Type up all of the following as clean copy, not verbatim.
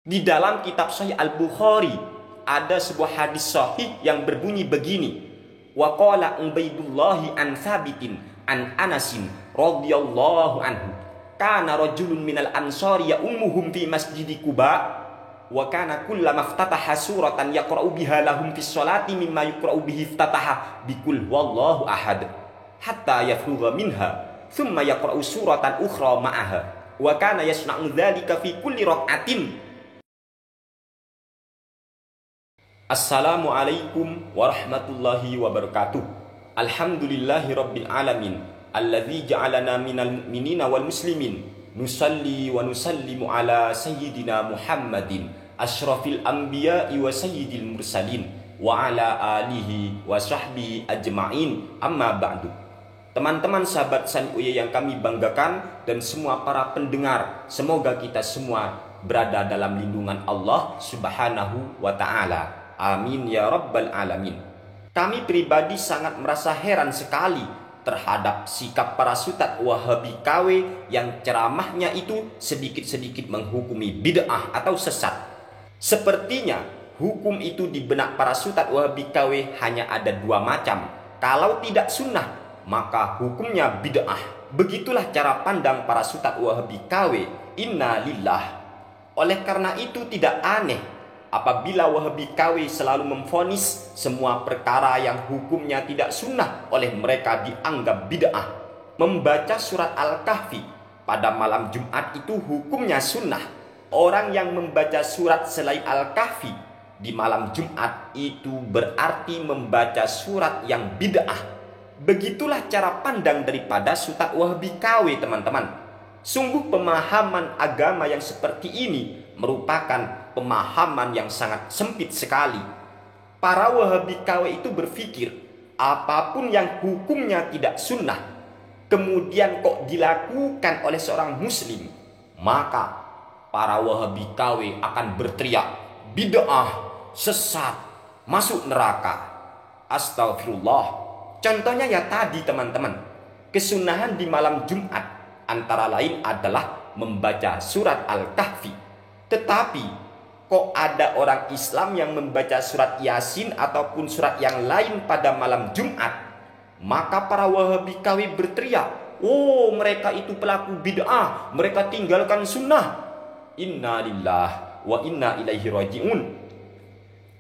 Di dalam kitab Sahih Al-Bukhari ada sebuah hadis sahih yang berbunyi begini. Wa qala Ubaidullahi an Thabitin an Anasin radhiyallahu anhu. Kana rajulun minal ansari ya ummuhum fi masjidi Quba wa kana kullama iftataha suratan yaqra'u biha lahum fi sholati mimma yuqra'u bihi iftataha bikul wallahu ahad hatta yafrugha minha thumma yaqra'u suratan ukhra ma'aha wa kana yasna'u dzalika fi kulli rak'atin. Assalamualaikum warahmatullahi wabarakatuh. Alhamdulillahi rabbil alamin alladzi ja'alana minal mu'minina wal muslimin. Nusalli wa nusallimu ala sayyidina Muhammadin asyrafil anbiya'i wa sayyidil mursalin wa ala alihi wa sahbihi ajma'in. Amma ba'du. Teman-teman sahabat San'uye yang kami banggakan dan semua para pendengar, semoga kita semua berada dalam lindungan Allah Subhanahu wa ta'ala. Amin ya rabbal alamin. Kami pribadi sangat merasa heran sekali terhadap sikap para Ustadz Wahabi KW yang ceramahnya itu sedikit-sedikit menghukumi bid'ah atau sesat. Sepertinya hukum itu di benak para Ustadz Wahabi KW hanya ada dua macam. Kalau tidak sunnah maka hukumnya bid'ah. Begitulah cara pandang para Ustadz Wahabi KW. Inna lillah. Oleh karena itu tidak aneh apabila Wahabi KW selalu memvonis semua perkara yang hukumnya tidak sunnah oleh mereka dianggap bid'ah. Membaca surat Al-Kahfi pada malam Jumat itu hukumnya sunnah. Orang yang membaca surat selain Al-Kahfi di malam Jumat itu berarti membaca surat yang bid'ah. Begitulah cara pandang daripada Ustadz Wahabi KW, teman-teman. Sungguh pemahaman agama yang seperti ini merupakan pemahaman yang sangat sempit sekali. Para Wahabi KW itu berpikir apapun yang hukumnya tidak sunnah kemudian kok dilakukan oleh seorang muslim, maka para Wahabi KW akan berteriak bid'ah, sesat, masuk neraka. Astagfirullah. Contohnya ya tadi teman-teman, kesunahan di malam Jumat antara lain adalah membaca surat Al-Kahfi. Tetapi kok ada orang Islam yang membaca surat Yasin ataupun surat yang lain pada malam Jumat? Maka para Wahabi KW berteriak, oh mereka itu pelaku bid'ah, mereka tinggalkan sunnah. Inna lillah wa inna ilaihi raji'un.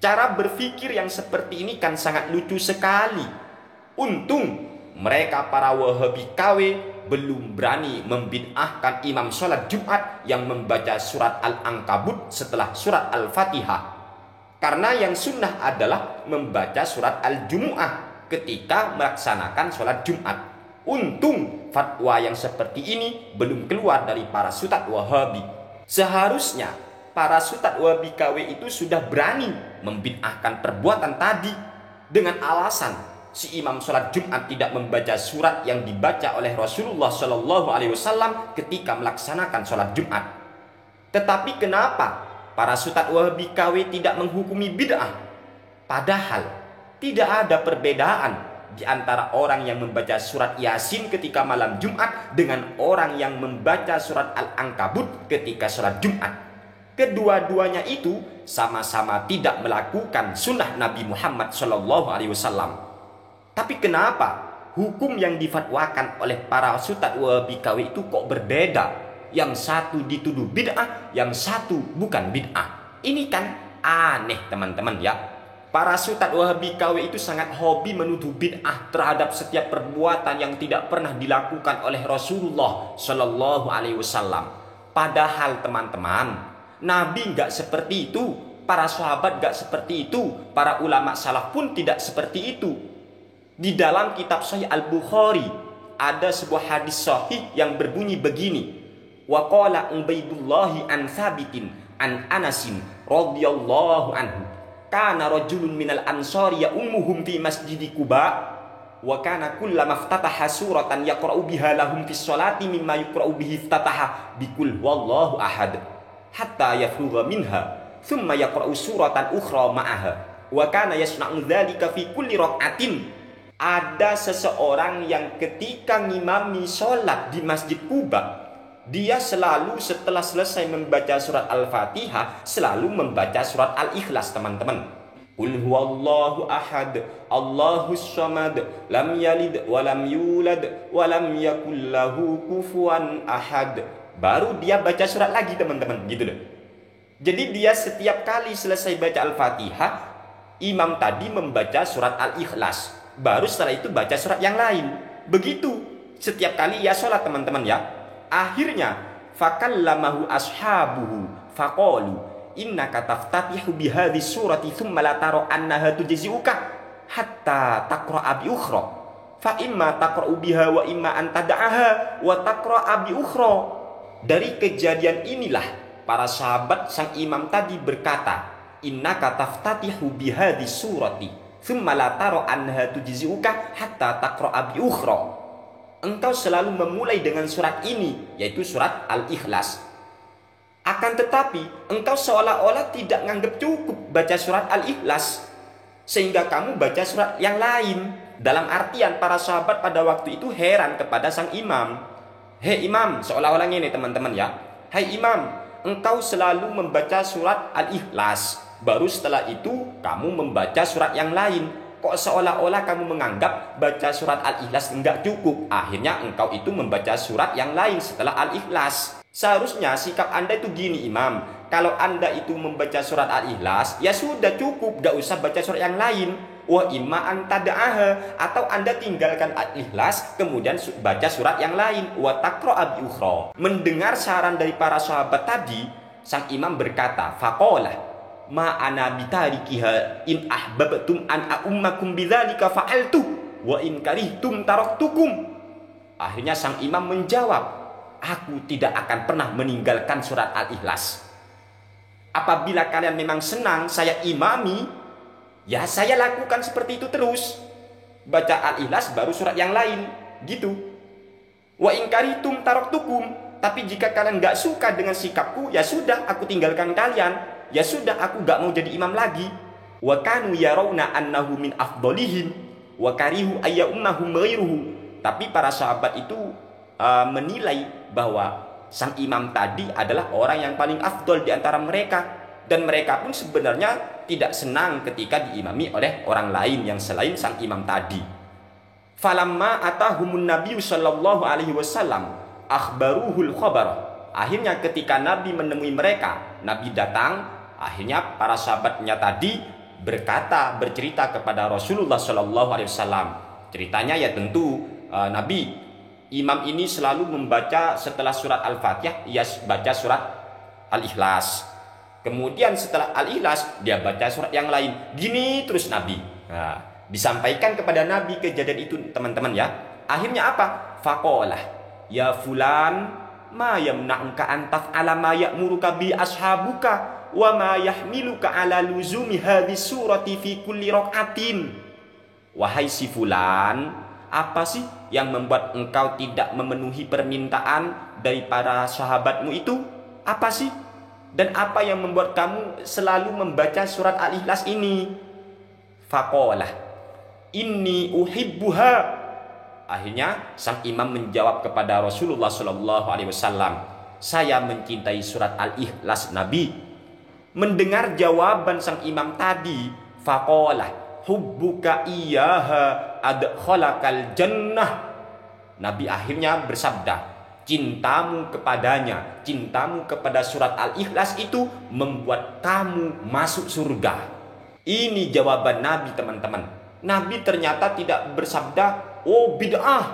Cara berpikir yang seperti ini kan sangat lucu sekali. Untung mereka para Wahabi KW belum berani membid'ahkan imam sholat Jumat yang membaca surat Al-Ankabut setelah surat Al-Fatihah. Karena yang sunnah adalah membaca surat Al-Jumu'ah ketika melaksanakan sholat Jumat. Untung fatwa yang seperti ini belum keluar dari para Ustadz Wahabi. Seharusnya para Ustadz Wahabi KW itu sudah berani membid'ahkan perbuatan tadi dengan alasan si imam sholat Jumat tidak membaca surat yang dibaca oleh Rasulullah Shallallahu Alaihi Wasallam ketika melaksanakan sholat Jumat. Tetapi kenapa para Ustadz Wahabi KW tidak menghukumi bid'ah? Padahal tidak ada perbedaan di antara orang yang membaca surat Yasin ketika malam Jumat dengan orang yang membaca surat Al-Ankabut ketika sholat Jumat. Kedua-duanya itu sama-sama tidak melakukan sunnah Nabi Muhammad Shallallahu Alaihi Wasallam. Tapi kenapa hukum yang difatwakan oleh para Ustadz Wahabi KW itu kok berbeda? Yang satu dituduh bid'ah, yang satu bukan bid'ah. Ini kan aneh teman-teman ya. Para Ustadz Wahabi KW itu sangat hobi menuduh bid'ah terhadap setiap perbuatan yang tidak pernah dilakukan oleh Rasulullah Shallallahu Alaihi Wasallam. Padahal teman-teman, Nabi nggak seperti itu, para sahabat nggak seperti itu, para ulama salaf pun tidak seperti itu. Di dalam kitab Sahih Al-Bukhari ada sebuah hadis sahih yang berbunyi begini. Wa qala Ubaidullahi an Thabitin an Anasin radhiyallahu anhu. Kana rajulun minal ansari ya ummuhum fi masjidi Quba wa kana kullama iftataha suratan yaqra'u biha lahum fi sholati mimma yuqra'u bihi iftataha bikul wallahu ahad hatta yafrugha minha thumma yaqra'u suratan ukhra ma'aha wa kana yasna'u dzalika fi kulli rak'atin. Ada seseorang yang ketika ngimami sholat di Masjid Quba dia selalu setelah selesai membaca surat Al-Fatihah selalu membaca surat Al-Ikhlas, teman-teman. Qul huwallahu ahad, Allahus samad, lam yalid walam yulad walam yakul lahu kufuwan ahad. Baru dia baca surat lagi, teman-teman, gitu loh. Jadi dia setiap kali selesai baca Al-Fatihah, imam tadi membaca surat Al-Ikhlas, baru setelah itu baca surat yang lain. Begitu setiap kali ia sholat, teman-teman ya. Akhirnya fakallamahu ashabuhu faqalu innaka taftatihu bihadhi surati thumma la tara annaha tujzi'uka hatta taqra'a bi ukhra fa imma taqra'u biha wa imma an tad'aha wa taqra'a bi ukhra. Dari kejadian inilah para sahabat sang imam tadi berkata, innaka taftatihu bihadhi surati thumma la tara annaha tujzi'uka hatta taqra'a bi ukhra. Engkau selalu memulai dengan surat ini, yaitu surat Al-Ikhlas. Akan tetapi, engkau seolah-olah tidak menganggap cukup baca surat Al-Ikhlas, sehingga kamu baca surat yang lain. Dalam artian, para sahabat pada waktu itu heran kepada sang imam. Hei imam, seolah-olah ini teman-teman ya. Hai imam, engkau selalu membaca surat Al-Ikhlas, baru setelah itu kamu membaca surat yang lain. Kok seolah-olah kamu menganggap baca surat Al-Ikhlas enggak cukup. Akhirnya engkau itu membaca surat yang lain setelah Al-Ikhlas. Seharusnya sikap Anda itu gini imam. Kalau Anda itu membaca surat Al-Ikhlas, ya sudah cukup, gak usah baca surat yang lain. Wa imma an tad'aha, atau Anda tinggalkan Al-Ikhlas kemudian baca surat yang lain. Wa taqra'a bi ukhra. Mendengar saran dari para sahabat tadi, sang imam berkata, faqala ma ana bitarikiha in ahbabtum an a'ummakum bidzalika fa'altu wa in karihtum taraktukum. Akhirnya sang imam menjawab, aku tidak akan pernah meninggalkan surat Al-Ikhlas. Apabila kalian memang senang saya imami, ya saya lakukan seperti itu terus. Baca Al-Ikhlas baru surat yang lain, gitu. Wa in karihtum taraktukum. Tapi jika kalian gak suka dengan sikapku, ya sudah, aku tinggalkan kalian. Ya sudah, aku gak mau jadi imam lagi. Wa kanu yarawna annahu min afdolihim wa karihu ayyummahum ghairuhu. Tapi para sahabat itu menilai bahwa sang imam tadi adalah orang yang paling afdol di antara mereka, dan mereka pun sebenarnya tidak senang ketika diimami oleh orang lain yang selain sang imam tadi. Falamma atahumun nabiyyu sallallahu alaihi wasallam akhbaruhul khabar. Akhirnya ketika Nabi menemui mereka, Nabi datang, akhirnya para sahabatnya tadi bercerita kepada Rasulullah Shallallahu Alaihi Wasallam. Ceritanya ya tentu Nabi, imam ini selalu membaca setelah surat Al-Fatihah, ia baca surat Al-Ikhlas. Kemudian setelah Al-Ikhlas dia baca surat yang lain. Gini terus Nabi. Nah, disampaikan kepada Nabi kejadian itu, teman-teman ya. Akhirnya apa? Faqalah ya fulan ma yamna'uka an taf'ala ma ya'muruka bi ashabuka wa ma yahmiluka ala luzumi hadhis surati fi kulli raqatin. Wahai si fulan, apa sih yang membuat engkau tidak memenuhi permintaan dari para sahabatmu itu? Apa sih? Dan apa yang membuat kamu selalu membaca surat Al-Ikhlas ini? Faqalah inni uhibbuha. Akhirnya sang imam menjawab kepada Rasulullah Shallallahu Alaihi Wasallam, saya mencintai surat Al-Ikhlas Nabi. Mendengar jawaban sang imam tadi, faqalah hubbuka iyyaha adkhalakal jannah. Nabi akhirnya bersabda, cintamu kepadanya, cintamu kepada surat Al-Ikhlas itu membuat kamu masuk surga. Ini jawaban Nabi, teman-teman. Nabi ternyata tidak bersabda, oh bid'ah,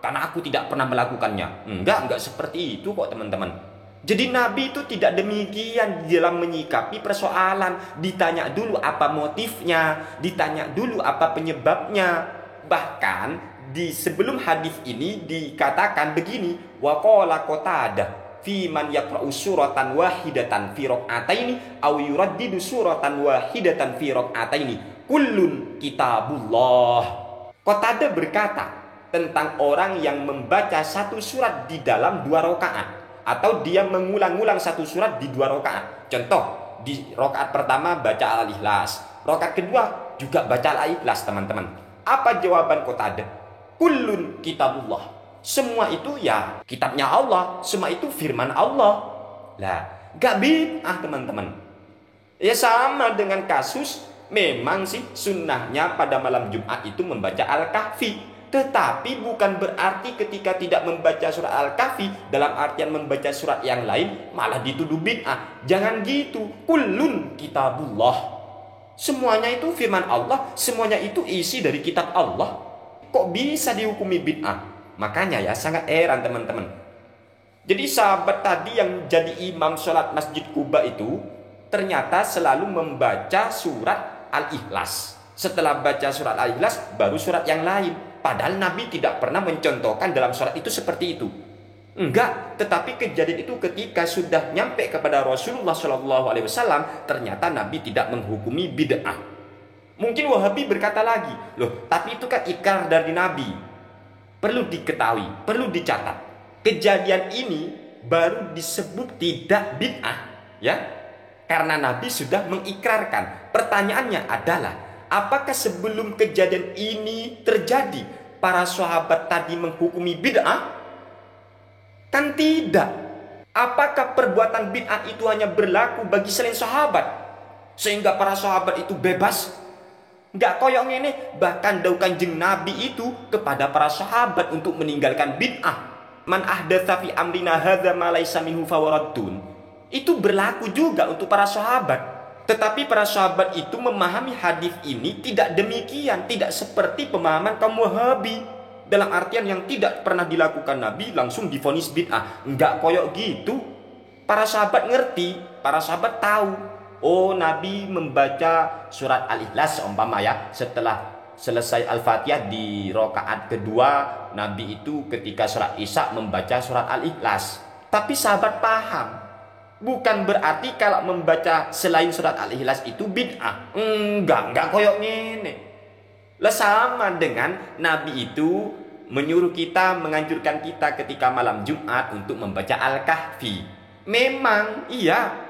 karena aku tidak pernah melakukannya. Enggak seperti itu kok, teman-teman. Jadi Nabi itu tidak demikian dalam menyikapi persoalan. Ditanya dulu apa motifnya, ditanya dulu apa penyebabnya. Bahkan di sebelum hadis ini dikatakan begini, wa qala Qatadah fi man yaqra'u suratan wahidatan fi raq'ataini aw yuraddidu suratan wahidatan fi raq'ataini kullun kitabullah. Qatadah berkata tentang orang yang membaca satu surat di dalam 2 rakaat, atau dia mengulang-ulang satu surat di 2 rakaat. Contoh, di rakaat pertama baca Al-Ikhlas, rakaat kedua juga baca Al-Ikhlas, teman-teman. Apa jawaban Qatadah? Kullun kitabullah. Semua itu ya kitabnya Allah, semua itu firman Allah. Lah, gak bid'ah teman-teman. Ya sama dengan kasus, memang sih sunnahnya pada malam Jumat itu membaca Al-Kahfi. Tetapi bukan berarti ketika tidak membaca surat Al-Kahfi, dalam artian membaca surat yang lain, malah dituduh bid'ah. Jangan gitu. Kullun kitabullah. Semuanya itu firman Allah, semuanya itu isi dari kitab Allah. Kok bisa dihukumi bid'ah? Makanya ya sangat heran teman-teman. Jadi sahabat tadi yang jadi imam sholat Masjid Kuba itu ternyata selalu membaca surat Al-Ikhlas. Setelah baca surat Al-Ikhlas baru surat yang lain. Padahal Nabi tidak pernah mencontohkan dalam surat itu seperti itu. Enggak, tetapi kejadian itu ketika sudah nyampe kepada Rasulullah SAW, ternyata Nabi tidak menghukumi bid'ah. Mungkin Wahabi berkata lagi, loh tapi itu kan ikrar dari Nabi. Perlu diketahui, perlu dicatat. Kejadian ini baru disebut tidak bid'ah, ya. Karena Nabi sudah mengikrarkan. Pertanyaannya adalah, apakah sebelum kejadian ini terjadi, para sahabat tadi menghukumi bid'ah? Kan tidak. Apakah perbuatan bid'ah itu hanya berlaku bagi selain sahabat, sehingga para sahabat itu bebas? Nggak koyok ini, bahkan dawuh Kanjeng Nabi itu kepada para sahabat untuk meninggalkan bid'ah. Man ahdatsa fi amrina hadza ma laysa minhu fawaradun. Itu berlaku juga untuk para sahabat. Tetapi para sahabat itu memahami hadis ini tidak demikian, tidak seperti pemahaman kaum Wahabi. Dalam artian yang tidak pernah dilakukan Nabi langsung divonis bid'ah. Nggak koyok gitu. Para sahabat ngerti, para sahabat tahu. Oh, Nabi membaca surat Al-Ikhlas umpama ya, setelah selesai Al-Fatihah di rakaat kedua, Nabi itu ketika surat Isya membaca surat Al-Ikhlas. Tapi sahabat paham, bukan berarti kalau membaca selain surat Al-Ikhlas itu bid'ah. Enggak koyok ngene. Lah sama dengan Nabi itu menyuruh kita, menganjurkan kita ketika malam Jumat untuk membaca Al-Kahfi. Memang iya.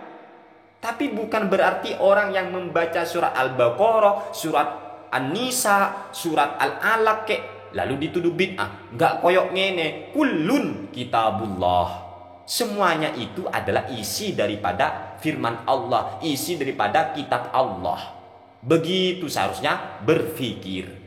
Tapi bukan berarti orang yang membaca surat Al-Baqarah, surat An-Nisa, surat Al-Alaq lalu dituduh bid'ah. Enggak koyok ngene. Kullun kitabullah. Semuanya itu adalah isi daripada firman Allah, isi daripada kitab Allah. Begitu seharusnya berpikir.